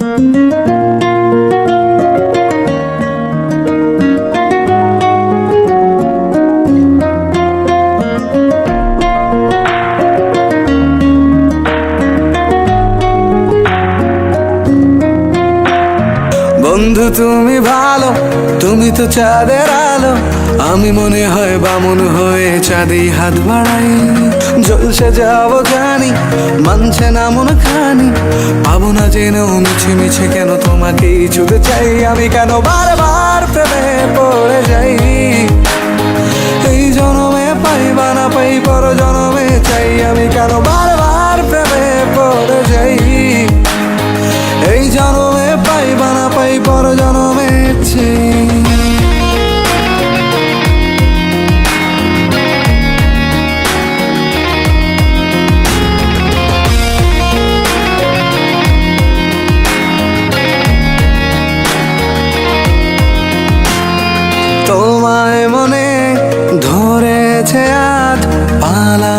বন্ধু তুমি ভালো, তুমি তো চাঁদের আলো, আমি মনে হয় বামুন হয়ে চাঁদে হাত বাড়াই। জলসে যাবো জানি, মানছে না মন খানি, পাবো না জেনেও মিছে মিছে কেন তোমাকে ছুতে চাই। আমি কেন বারবার প্রেমে পড়ে যাই, এই জনমে পাই বা না পাই পর জনমে চাই। আমি কেন বারবার প্রেমে পড়ে যাই, এই জনমে পাই বা না পাই পর জনমে চাই। তোমায় মনে ধরেছে আজ পালা